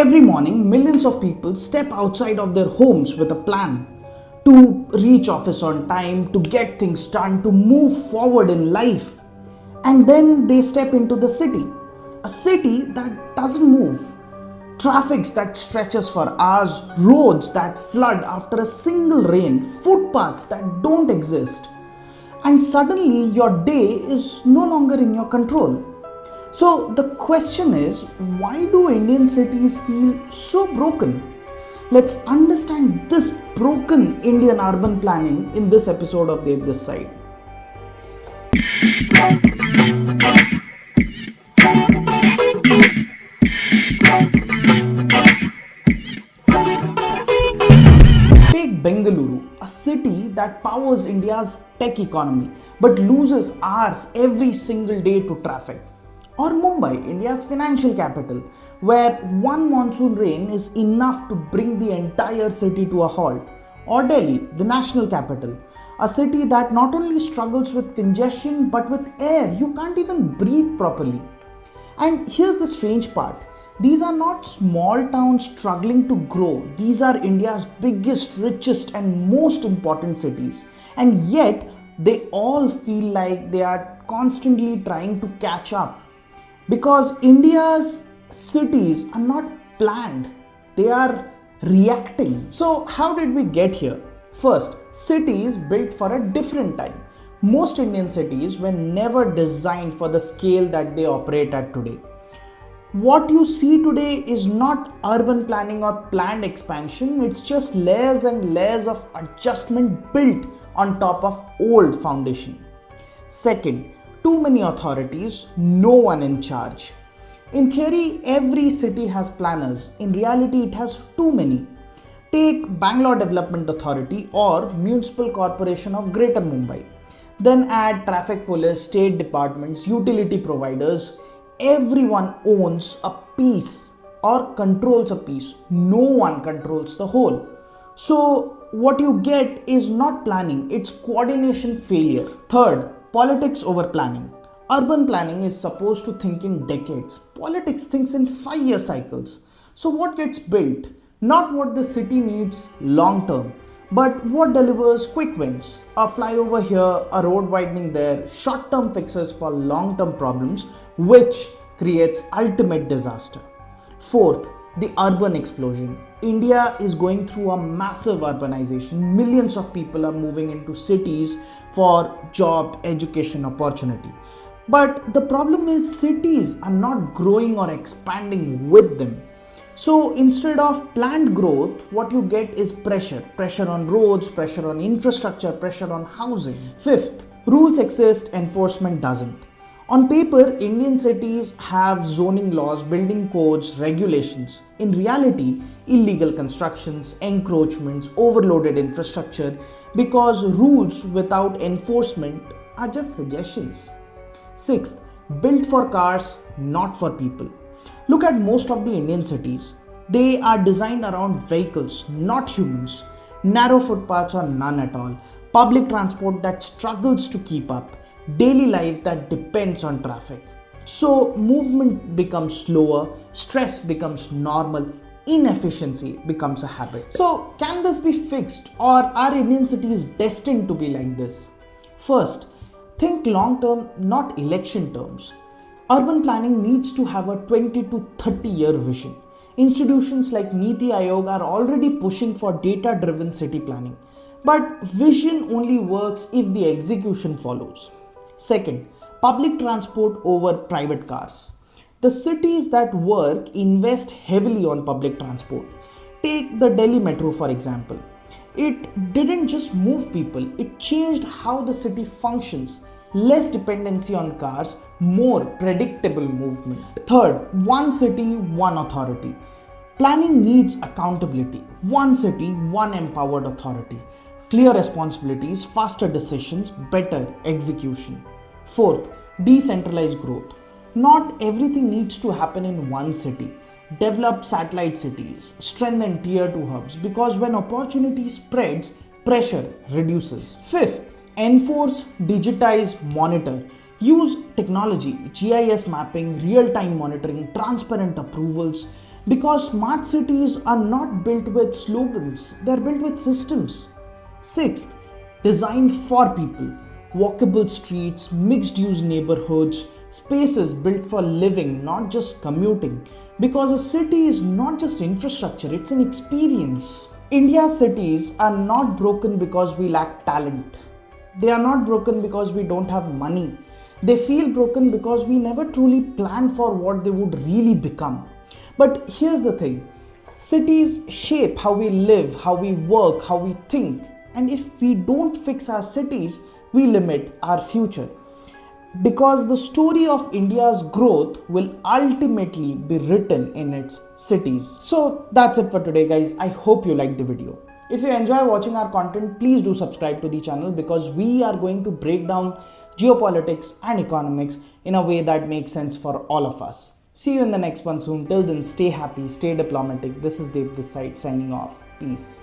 Every morning, millions of people step outside of their homes with a plan to reach office on time, to get things done, to move forward in life. And then they step into the city. A city that doesn't move. Traffics that stretches for hours, roads that flood after a single rain, footpaths that don't exist. And suddenly your day is no longer in your control. So the question is, why do Indian cities feel so broken? Let's understand this broken Indian urban planning in this episode of This Side. Take Bengaluru, a city that powers India's tech economy but loses hours every single day to traffic. Or Mumbai, India's financial capital, where one monsoon rain is enough to bring the entire city to a halt. Or Delhi, the national capital, a city that not only struggles with congestion but with air. You can't even breathe properly. And here's the strange part. These are not small towns struggling to grow. These are India's biggest, richest, and most important cities. And yet, they all feel like they are constantly trying to catch up. Because India's cities are not planned, they are reacting. So, how did we get here? First, cities built for a different time. Most Indian cities were never designed for the scale that they operate at today. What you see today is not urban planning or planned expansion, it's just layers and layers of adjustment built on top of old foundation. Second, too many authorities, no one in charge. In theory, every city has planners. In reality, it has too many. Take Bangalore Development Authority or Municipal Corporation of Greater Mumbai. Then add traffic police, state departments, utility providers. Everyone owns a piece or controls a piece. No one controls the whole. So what you get is not planning, it's coordination failure. Third, politics over planning. Urban planning is supposed to think in decades. Politics thinks in 5-year cycles. So what gets built? Not what the city needs long term, but what delivers quick wins. A flyover here, a road widening there, short term fixes for long term problems, which creates ultimate disaster. Fourth, the urban explosion. India is going through a massive urbanization. Millions of people are moving into cities for job, education, opportunity. But the problem is cities are not growing or expanding with them. So instead of planned growth, what you get is pressure. Pressure on roads, pressure on infrastructure, pressure on housing. Fifth, rules exist, enforcement doesn't. On paper, Indian cities have zoning laws, building codes, regulations. In reality, illegal constructions, encroachments, overloaded infrastructure, because rules without enforcement are just suggestions. Sixth, built for cars, not for people. Look at most of the Indian cities. They are designed around vehicles, not humans. Narrow footpaths or none at all. Public transport that struggles to keep up. Daily life that depends on traffic. So movement becomes slower, stress becomes normal, inefficiency becomes a habit. So can this be fixed, or are Indian cities destined to be like this? First, think long term, not election terms. Urban planning needs to have a 20 to 30 year vision. Institutions like Niti Aayog are already pushing for data driven city planning. But vision only works if the execution follows. Second, public transport over private cars. The cities that work invest heavily on public transport. Take the Delhi Metro for example. It didn't just move people, it changed how the city functions. Less dependency on cars, more predictable movement. Third, one city, one authority. Planning needs accountability. One city, one empowered authority. Clear responsibilities, faster decisions, better execution. Fourth, decentralized growth. Not everything needs to happen in one city. Develop satellite cities, strengthen tier 2 hubs, because when opportunity spreads, pressure reduces. Fifth, enforce, digitize, monitor. Use technology, GIS mapping, real-time monitoring, transparent approvals. Because smart cities are not built with slogans, they're built with systems. Sixth, designed for people. Walkable streets, mixed use neighborhoods, spaces built for living, not just commuting. Because a city is not just infrastructure, it's an experience. India's cities are not broken because we lack talent. They are not broken because we don't have money. They feel broken because we never truly planned for what they would really become. But here's the thing, cities shape how we live, how we work, how we think. And if we don't fix our cities, we limit our future. Because the story of India's growth will ultimately be written in its cities. So that's it for today, guys. I hope you liked the video. If you enjoy watching our content, please do subscribe to the channel because we are going to break down geopolitics and economics in a way that makes sense for all of us. See you in the next one soon. Till then, stay happy, stay diplomatic. This is Dev this side signing off. Peace.